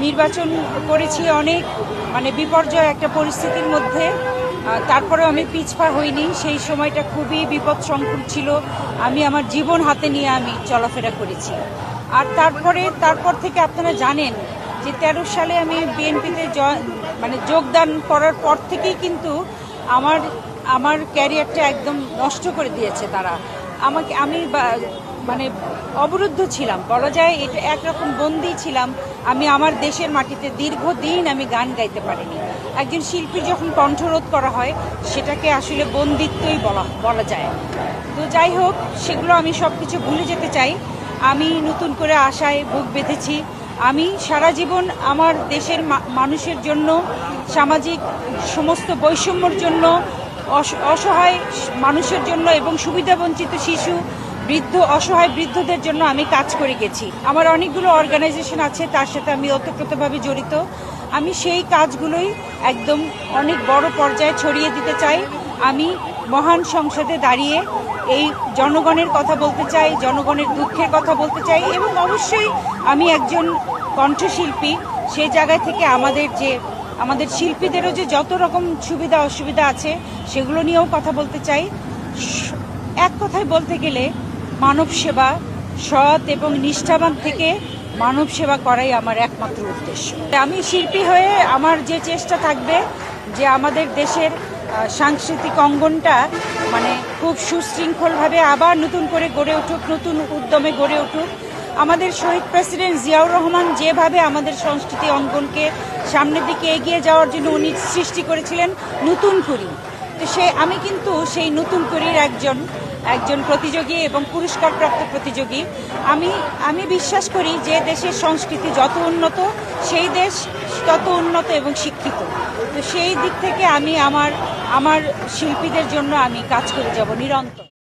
নির্বাচন করেছি অনেক বিপর্যয় একটা পরিস্থিতির মধ্যে। তারপরেও আমি পিছপা হইনি। সেই সময়টা খুবই বিপদসংকুল ছিল। আমি আমার জীবন হাতে নিয়ে আমি চলাফেরা করেছি। আর তারপর থেকে আপনারা জানেন যে 13 সালে আমি বিএনপিতে যোগদান করার পর থেকেই কিন্তু আমার ক্যারিয়ারটা একদম নষ্ট করে দিয়েছে তারা। আমি অবরুদ্ধ ছিলাম, বলা যায় এটা একরকম বন্দী ছিলাম। আমি আমার দেশের মাটিতে দীর্ঘদিন আমি গান গাইতে পারিনি। একজন শিল্পীর যখন কণ্ঠরোধ করা হয় সেটাকে আসলে বন্দিত্বই বলা যায়। তো যাই হোক, সেগুলো আমি সব কিছু ভুলে যেতে চাই। আমি নতুন করে আশায় বুক বেঁধেছি। আমি সারা জীবন আমার দেশের মানুষের জন্য, সামাজিক সমস্ত বৈষম্যর জন্য, অসহায় মানুষের জন্য এবং সুবিধাবঞ্চিত শিশু, বৃদ্ধ, অসহায় বৃদ্ধদের জন্য আমি কাজ করে গেছি। আমার অনেকগুলো অর্গানাইজেশন আছে, তার সাথে আমি ওতপ্রোতভাবে জড়িত। আমি সেই কাজগুলোই একদম অনেক বড় পর্যায়ে ছড়িয়ে দিতে চাই। আমি মহান সংসদে দাঁড়িয়ে এই জনগণের কথা বলতে চাই, জনগণের দুঃখের কথা বলতে চাই এবং অবশ্যই আমি একজন কণ্ঠশিল্পী। সেই জায়গা থেকে আমাদের শিল্পীদেরও যে যত রকম সুবিধা অসুবিধা আছে সেগুলো নিয়েও কথা বলতে চাই। এক কথায় বলতে গেলে মানব সেবা, সৎ এবং নিষ্ঠাবান থেকে মানব সেবা করাই আমার একমাত্র উদ্দেশ্য। আমি শিল্পী হয়ে আমার যে চেষ্টা থাকবে যে আমাদের দেশের সাংস্কৃতিক অঙ্গনটা খুব সুশৃঙ্খলভাবে আবার নতুন করে গড়ে উঠুক, নতুন উদ্যমে গড়ে উঠুক। আমাদের শহীদ প্রেসিডেন্ট জিয়াউর রহমান যেভাবে আমাদের সংস্কৃতি অঙ্গনকে সামনের দিকে এগিয়ে যাওয়ার জন্য উনি সৃষ্টি করেছিলেন নতুন করি। তো আমি কিন্তু সেই নতুন করির একজন প্রতিযোগী এবং পুরস্কারপ্রাপ্ত প্রতিযোগী। আমি বিশ্বাস করি যে দেশের সংস্কৃতি যত উন্নত সেই দেশ তত উন্নত এবং শিক্ষিত। তো সেই দিক থেকে আমি আমার শিল্পীদের জন্য আমি কাজ করে যাব নিরন্তর।